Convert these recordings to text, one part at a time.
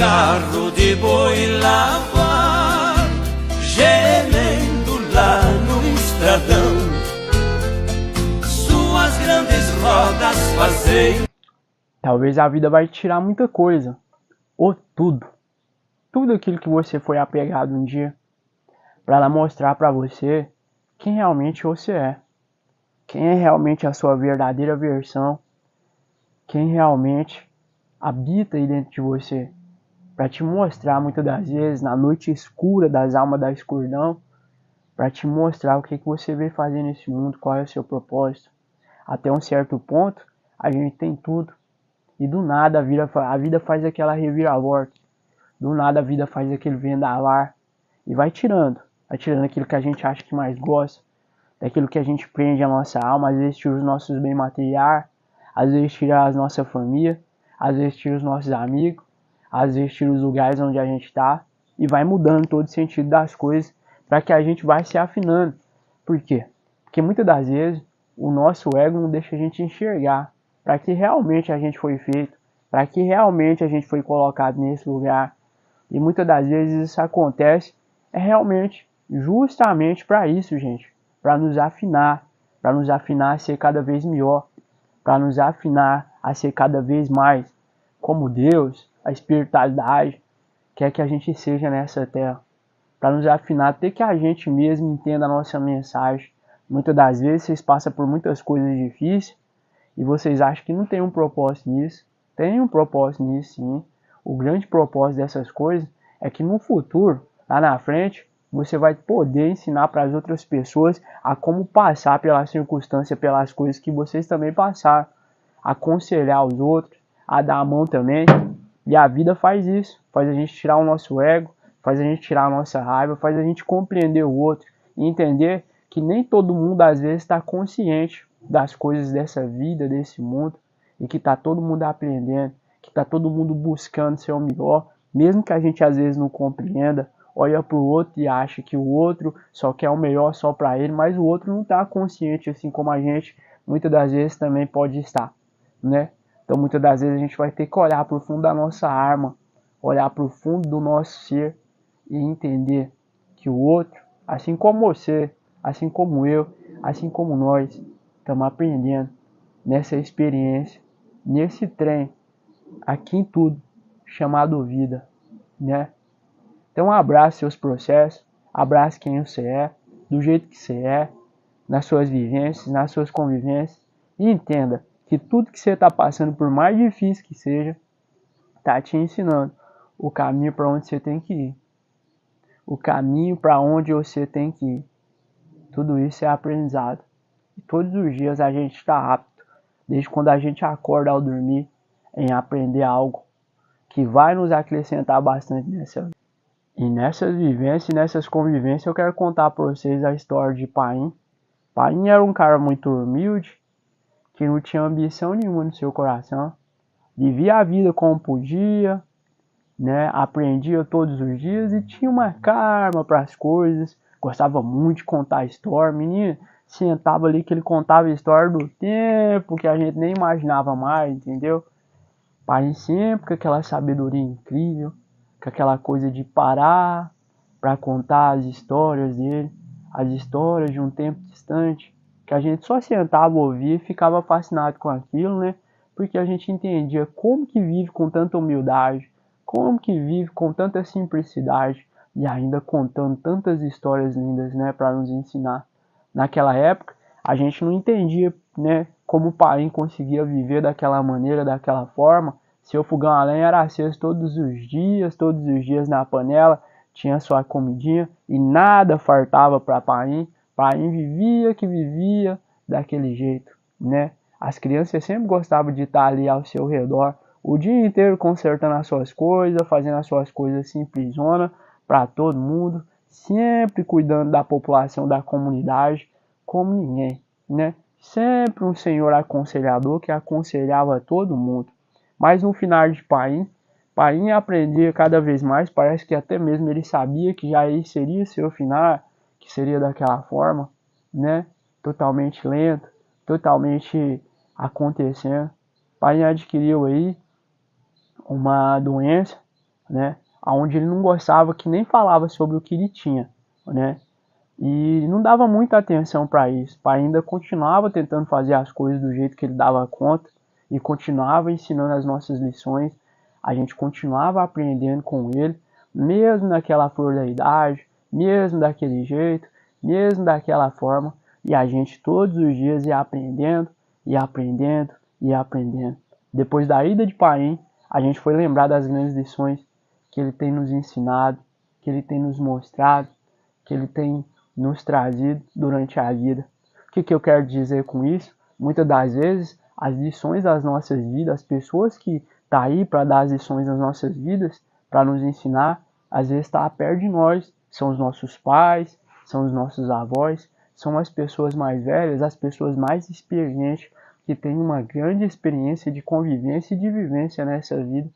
carro de boi lavar, gemendo lá no estradão, suas grandes rodas fazem. Talvez a vida vai te tirar muita coisa, ou tudo. Tudo aquilo que você foi apegado um dia, para ela mostrar para você quem realmente você é. Quem é realmente a sua verdadeira versão. Quem realmente habita aí dentro de você. Para te mostrar muitas das vezes, na noite escura das almas da escuridão, para te mostrar o que você veio fazer nesse mundo, qual é o seu propósito. Até um certo ponto, a gente tem tudo. E do nada a vida faz aquela reviravolta. Do nada a vida faz aquele vendaval e vai tirando aquilo que a gente acha que mais gosta, daquilo que a gente prende a nossa alma. Às vezes tira os nossos bens materiais, às vezes tira a nossa família, às vezes tira os nossos amigos, às vezes tira os lugares onde a gente está e vai mudando todo o sentido das coisas para que a gente vai se afinando. Por quê? Porque muitas das vezes o nosso ego não deixa a gente enxergar para que realmente a gente foi feito, para que realmente a gente foi colocado nesse lugar. E muitas das vezes isso acontece realmente justamente para isso, gente. Para nos afinar a ser cada vez melhor, para nos afinar a ser cada vez mais como Deus, a espiritualidade quer que a gente seja nessa terra. Para nos afinar até que a gente mesmo entenda a nossa mensagem. Muitas das vezes vocês passam por muitas coisas difíceis e vocês acham que não tem um propósito nisso. Tem um propósito nisso, sim. O grande propósito dessas coisas é que no futuro, lá na frente, você vai poder ensinar para as outras pessoas a como passar pela circunstância, pelas coisas que vocês também passaram. Aconselhar os outros, a dar a mão também. E a vida faz isso. Faz a gente tirar o nosso ego, faz a gente tirar a nossa raiva, faz a gente compreender o outro. E entender que nem todo mundo às vezes está consciente das coisas dessa vida, desse mundo. E que está todo mundo aprendendo, que está todo mundo buscando ser o melhor. Mesmo que a gente às vezes não compreenda, olha para o outro e acha que o outro só quer o melhor só para ele, mas o outro não está consciente assim como a gente muitas das vezes também pode estar, né? Então muitas das vezes a gente vai ter que olhar para o fundo da nossa alma, olhar para o fundo do nosso ser e entender que o outro, assim como você, assim como eu, assim como nós, estamos aprendendo nessa experiência, nesse trem, aqui em tudo, chamado vida, né? Então abrace seus processos, abrace quem você é, do jeito que você é, nas suas vivências, nas suas convivências, e entenda que tudo que você está passando, por mais difícil que seja, está te ensinando o caminho para onde você tem que ir. O caminho para onde você tem que ir. Tudo isso é aprendizado. E todos os dias a gente está apto, desde quando a gente acorda ao dormir, em aprender algo que vai nos acrescentar bastante nessa vida. E nessas vivências e nessas convivências eu quero contar para vocês a história de Paim. Paim era um cara muito humilde, que não tinha ambição nenhuma no seu coração. Vivia a vida como podia, né? Aprendia todos os dias e tinha uma karma para as coisas. Gostava muito de contar história. Menino, sentava ali que ele contava a história do tempo que a gente nem imaginava mais, entendeu? Paim sempre com aquela sabedoria incrível, com aquela coisa de parar para contar as histórias dele, as histórias de um tempo distante, que a gente só sentava, ouvia e ficava fascinado com aquilo, né? Porque a gente entendia como que vive com tanta humildade, como que vive com tanta simplicidade e ainda contando tantas histórias lindas, né, para nos ensinar. Naquela época, a gente não entendia, né, como o Paim conseguia viver daquela maneira, daquela forma. Seu fogão a lenha era aceso todos os dias na panela, tinha sua comidinha e nada fartava para Paim. Paim vivia daquele jeito, né? As crianças sempre gostavam de estar ali ao seu redor, o dia inteiro consertando as suas coisas, fazendo as suas coisas simplesona para todo mundo, sempre cuidando da população da comunidade como ninguém, né? Sempre um senhor aconselhador que aconselhava todo mundo. Mas no final de Paim aprendia cada vez mais, parece que até mesmo ele sabia que já seria seu final, que seria daquela forma, né? Totalmente lento, totalmente acontecendo. Paim adquiriu aí uma doença, né? Onde ele não gostava, que nem falava sobre o que ele tinha, né? E não dava muita atenção para isso. O pai ainda continuava tentando fazer as coisas do jeito que ele dava conta e continuava ensinando as nossas lições. A gente continuava aprendendo com ele, mesmo naquela flor da idade, mesmo daquele jeito, mesmo daquela forma. E a gente todos os dias ia aprendendo, e aprendendo, e aprendendo. Depois da ida de Paim, a gente foi lembrar das grandes lições que ele tem nos ensinado, que ele tem nos mostrado, que ele tem nos trazido durante a vida. O que eu quero dizer com isso? Muitas das vezes, as lições das nossas vidas, as pessoas que estão aí para dar as lições das nossas vidas, para nos ensinar, às vezes está perto de nós, são os nossos pais, são os nossos avós, são as pessoas mais velhas, as pessoas mais experientes, que têm uma grande experiência de convivência e de vivência nessa vida.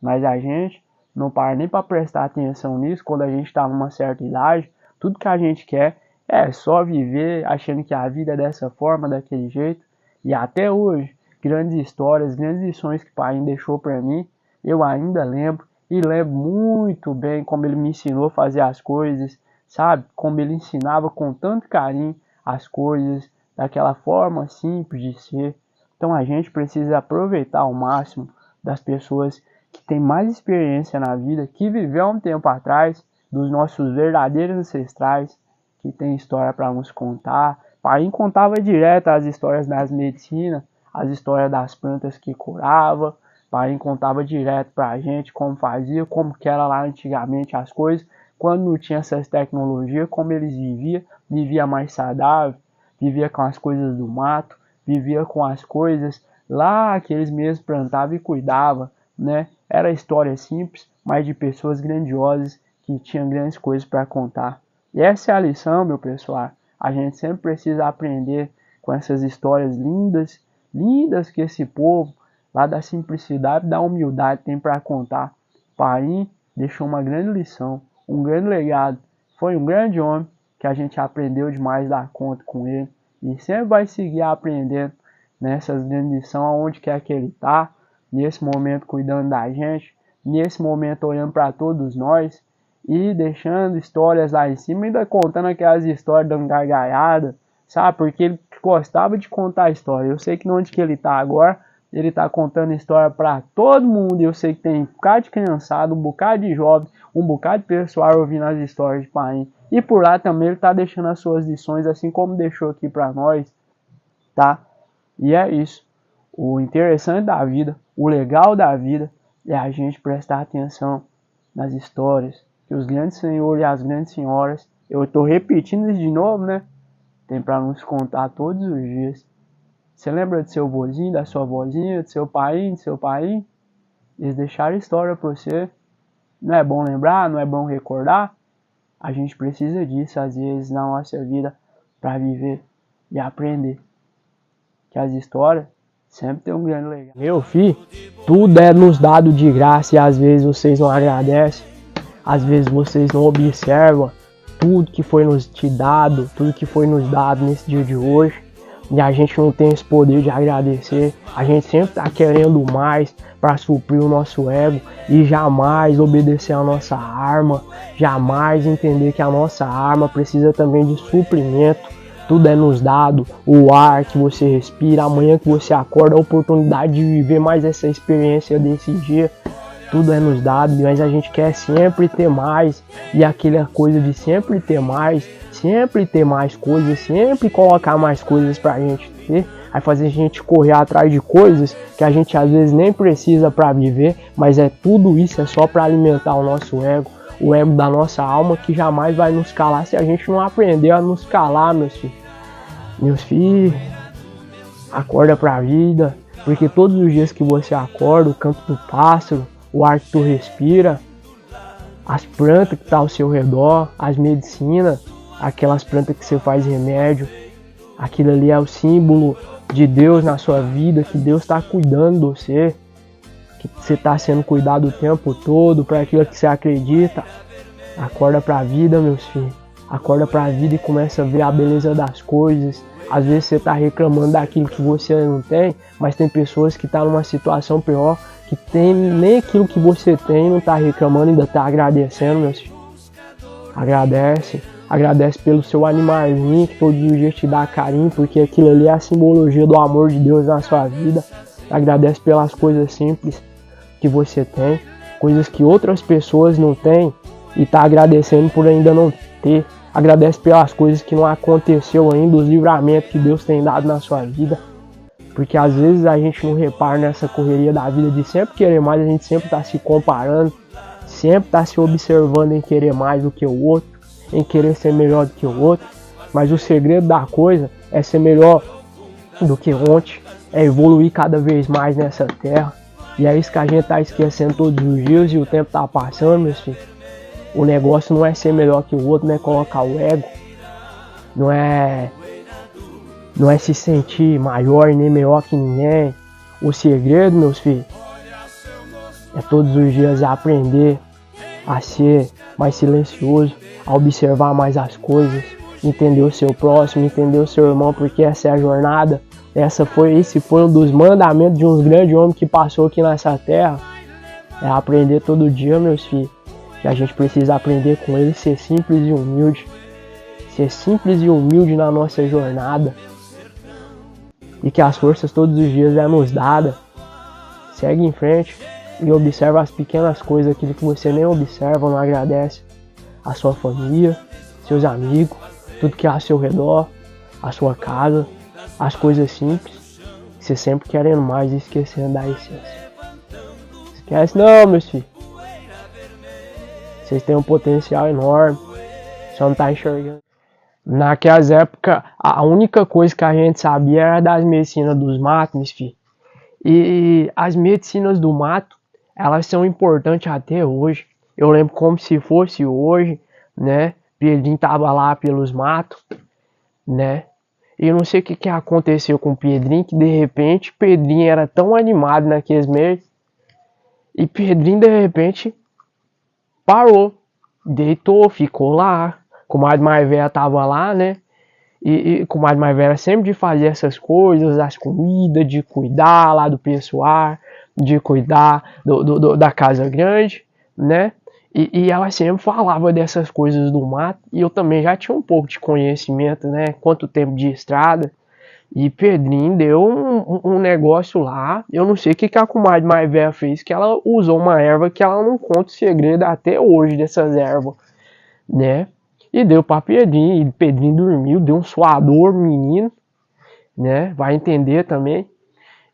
Mas a gente não para nem para prestar atenção nisso. Quando a gente está numa certa idade, tudo que a gente quer é só viver achando que a vida é dessa forma, daquele jeito. E até hoje, grandes histórias, grandes lições que o pai deixou para mim, eu ainda lembro. E lembro muito bem como ele me ensinou a fazer as coisas, sabe? Como ele ensinava com tanto carinho as coisas, daquela forma simples de ser. Então a gente precisa aproveitar ao máximo das pessoas que têm mais experiência na vida, que viveu há um tempo atrás, dos nossos verdadeiros ancestrais, que tem história para nos contar. Pai contava direto as histórias das medicinas, as histórias das plantas que curava. Pai contava direto para a gente como fazia, como que era lá antigamente as coisas, quando não tinha essas tecnologias, como eles vivia mais saudável, vivia com as coisas do mato, vivia com as coisas lá que eles mesmos plantavam e cuidavam, né? Era história simples, mas de pessoas grandiosas que tinham grandes coisas para contar. E essa é a lição, meu pessoal. A gente sempre precisa aprender com essas histórias lindas, lindas que esse povo lá da simplicidade, da humildade tem para contar. Paim deixou uma grande lição, um grande legado. Foi um grande homem que a gente aprendeu demais da conta com ele. E sempre vai seguir aprendendo nessas grandes lições, aonde quer que ele está, nesse momento cuidando da gente, nesse momento olhando para todos nós e deixando histórias lá em cima, ainda contando aquelas histórias dando gargalhada, sabe? Porque ele gostava de contar história. Eu sei que onde que ele está agora, ele está contando história para todo mundo. Eu sei que tem um bocado de criançada, um bocado de jovem, um bocado de pessoal ouvindo as histórias de Paim. E por lá também ele está deixando as suas lições, assim como deixou aqui para nós, tá? E é isso. O interessante da vida, o legal da vida, é a gente prestar atenção nas histórias que os grandes senhores e as grandes senhoras, eu estou repetindo isso de novo, né? Tem para nos contar todos os dias. Você lembra do seu vozinho, da sua vozinha, do seu pai, Eles deixaram história para você. Não é bom lembrar, não é bom recordar? A gente precisa disso às vezes na nossa vida para viver e aprender. Que as histórias sempre tem um grande legado. Meu filho, tudo é nos dado de graça e às vezes vocês não agradecem. Às vezes vocês não observam tudo que foi nos te dado, tudo que foi nos dado nesse dia de hoje. E a gente não tem esse poder de agradecer. A gente sempre está querendo mais para suprir o nosso ego e jamais obedecer a nossa arma, jamais entender que a nossa arma precisa também de suprimento. Tudo é nos dado, o ar que você respira, amanhã que você acorda, a oportunidade de viver mais essa experiência desse dia. Tudo é nos dado, mas a gente quer sempre ter mais. E aquela coisa de sempre ter mais coisas, sempre colocar mais coisas pra gente ter, vai fazer a gente correr atrás de coisas que a gente às vezes nem precisa para viver, mas tudo isso é só para alimentar o nosso ego, o ego da nossa alma, que jamais vai nos calar se a gente não aprender a nos calar, meus filhos. Meus filhos, acorda pra vida, porque todos os dias que você acorda, o canto do pássaro, o ar que tu respira, as plantas que estão ao seu redor, as medicinas, aquelas plantas que você faz remédio, aquilo ali é o símbolo de Deus na sua vida, que Deus está cuidando de você, que você está sendo cuidado o tempo todo para aquilo que você acredita. Acorda para a vida, meus filhos. Acorda para a vida e começa a ver a beleza das coisas, Às vezes você está reclamando daquilo que você não tem, mas tem pessoas que estão numa situação pior, que tem nem aquilo que você tem, não está reclamando, ainda está agradecendo, meus filhos. Agradece pelo seu animalzinho que todo dia te dá carinho, porque aquilo ali é a simbologia do amor de Deus na sua vida. Agradece pelas coisas simples que você tem, coisas que outras pessoas não têm e tá agradecendo por ainda não ter. Agradece pelas coisas que não aconteceu ainda, os livramentos que Deus tem dado na sua vida. Porque às vezes a gente não repara nessa correria da vida de sempre querer mais, a gente sempre tá se comparando, sempre tá se observando em querer mais do que o outro, em querer ser melhor do que o outro. Mas o segredo da coisa é ser melhor do que ontem, é evoluir cada vez mais nessa terra. E é isso que a gente tá esquecendo todos os dias e o tempo tá passando, meus filhos. O negócio não é ser melhor que o outro, não é colocar o ego, não é se sentir maior e nem melhor que ninguém. O segredo, meus filhos, é todos os dias aprender a ser mais silencioso, a observar mais as coisas, entender o seu próximo, entender o seu irmão, porque essa é a jornada. Esse foi um dos mandamentos de um grande homem que passou aqui nessa terra. É aprender todo dia, meus filhos. Que a gente precisa aprender com ele, ser simples e humilde. Ser simples e humilde na nossa jornada. E que as forças todos os dias é nos dada. Segue em frente e observa as pequenas coisas, aquilo que você nem observa, não agradece. A sua família, seus amigos, tudo que há ao seu redor, a sua casa, as coisas simples. Você sempre querendo mais e esquecendo da essência. Esquece não, meus filhos. Vocês têm um potencial enorme, só não tá enxergando. Naquelas épocas, a única coisa que a gente sabia era das medicinas dos matos, meus filhos. E as medicinas do mato, elas são importantes até hoje. Eu lembro como se fosse hoje, né? Pedrinho tava lá pelos matos, né? E eu não sei o que aconteceu com o Pedrinho, que de repente Pedrinho era tão animado naqueles meses. E Pedrinho de repente parou, deitou, ficou lá. A comadre mais velha tava lá, né? E a comadre mais velha sempre de fazer essas coisas, as comidas, de cuidar lá do pessoal, de cuidar da casa grande, né? E ela sempre falava dessas coisas do mato, e eu também já tinha um pouco de conhecimento, né? Quanto tempo de estrada. E Pedrinho deu um negócio lá, eu não sei o que a comadre mais velha fez, que ela usou uma erva que ela não conta o segredo até hoje dessas ervas, né? E deu pra Pedrinho, e Pedrinho dormiu, deu um suador menino, né? Vai entender também.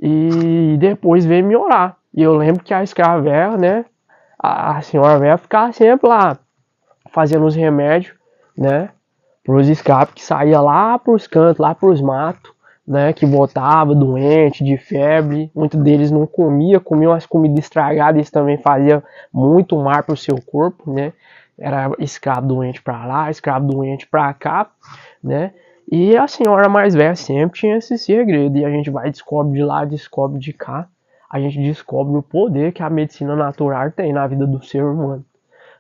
E depois veio me orar. E eu lembro que a escrava velha, né? A senhora velha ficava sempre lá, fazendo os remédios, né? Pros escravos que saía lá pros cantos, lá pros matos, né? Que voltava doente, de febre. Muitos deles não comiam umas comidas estragadas, isso também fazia muito mal pro seu corpo, né? Era escravo doente pra lá, escravo doente pra cá, né? E a senhora mais velha sempre tinha esse segredo. E a gente vai descobre de lá, descobre de cá. A gente descobre o poder que a medicina natural tem na vida do ser humano,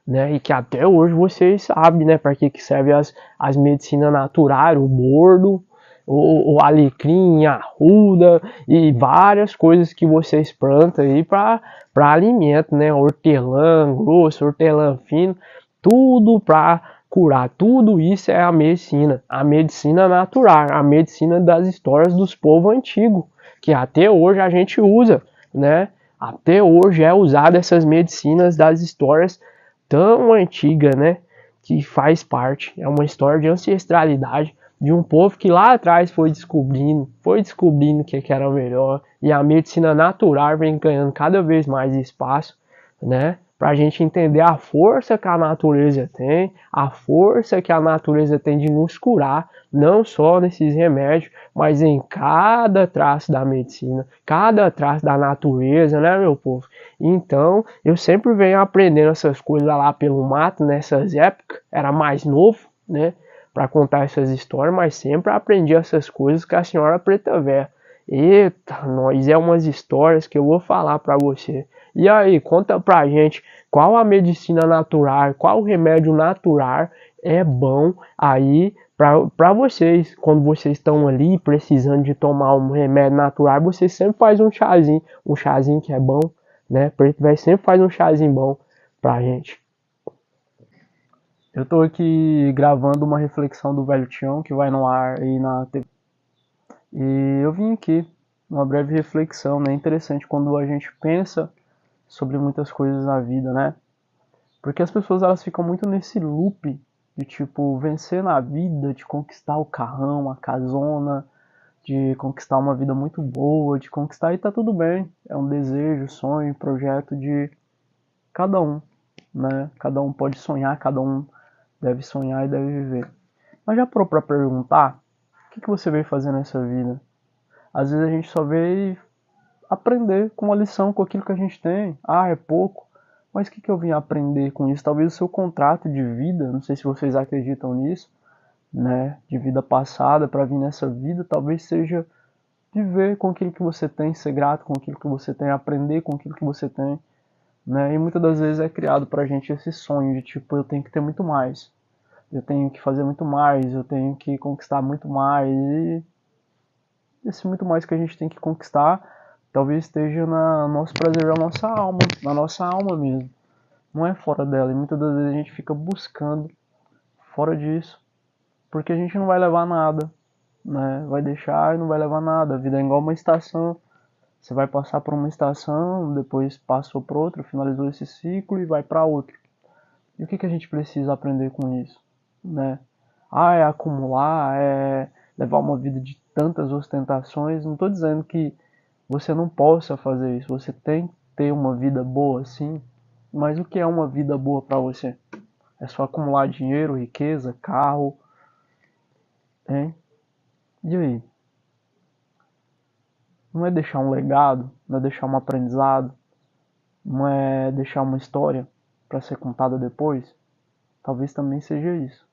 né? E que até hoje vocês sabem, né? Para que serve as medicinas naturais, o bordo, o alecrim, a arruda e várias coisas que vocês plantam aí para alimento, né? Hortelã grosso, hortelã fino, tudo para curar. Tudo isso é a medicina natural, a medicina das histórias dos povos antigos, que até hoje a gente usa, né? Até hoje é usada essas medicinas das histórias tão antigas, né? Que faz parte, é uma história de ancestralidade de um povo que lá atrás foi descobrindo o que era o melhor, e a medicina natural vem ganhando cada vez mais espaço, né? Para a gente entender a força que a natureza tem, a força que a natureza tem de nos curar, não só nesses remédios, mas em cada traço da medicina, cada traço da natureza, né, meu povo? Então, eu sempre venho aprendendo essas coisas lá pelo mato, nessas épocas, era mais novo, né, para contar essas histórias, mas sempre aprendi essas coisas com a senhora Preta Véia. Eita, nós é umas histórias que eu vou falar para você. E aí, conta pra gente qual a medicina natural, qual o remédio natural é bom aí Pra vocês, quando vocês estão ali precisando de tomar um remédio natural, vocês sempre fazem um chazinho que é bom, né? Preto Velho sempre faz um chazinho bom pra gente. Eu tô aqui gravando uma reflexão do Velho Tião que vai no ar aí na TV. E eu vim aqui, uma breve reflexão, né? Interessante quando a gente pensa sobre muitas coisas na vida, né? Porque as pessoas elas ficam muito nesse loop de tipo vencer na vida, de conquistar o carrão, a casona, de conquistar uma vida muito boa, de conquistar e tá tudo bem. É um desejo, sonho, projeto de cada um, né? Cada um pode sonhar, cada um deve sonhar e deve viver. Mas já parou pra perguntar o que você veio fazer nessa vida? Às vezes a gente só veio aprender com uma lição, com aquilo que a gente tem. Ah, é pouco. Mas o que eu vim aprender com isso? Talvez o seu contrato de vida, não sei se vocês acreditam nisso, né? De vida passada para vir nessa vida, talvez seja viver com aquilo que você tem, ser grato com aquilo que você tem, aprender com aquilo que você tem, né? E muitas das vezes é criado pra gente esse sonho de tipo, eu tenho que ter muito mais. Eu tenho que fazer muito mais, eu tenho que conquistar muito mais. E esse muito mais que a gente tem que conquistar talvez esteja no nosso prazer da nossa alma, na nossa alma mesmo. Não é fora dela. E muitas das vezes a gente fica buscando fora disso, porque a gente não vai levar nada, né? Vai deixar e não vai levar nada. A vida é igual uma estação. Você vai passar por uma estação, depois passou por outra, finalizou esse ciclo e vai para outra. E o que a gente precisa aprender com isso, né? Ah, é acumular, é levar uma vida de tantas ostentações. Não estou dizendo que você não possa fazer isso. Você tem que ter uma vida boa, sim. Mas o que é uma vida boa para você? É só acumular dinheiro, riqueza, carro, hein? E aí? Não é deixar um legado, não é deixar um aprendizado, não é deixar uma história para ser contada depois? Talvez também seja isso.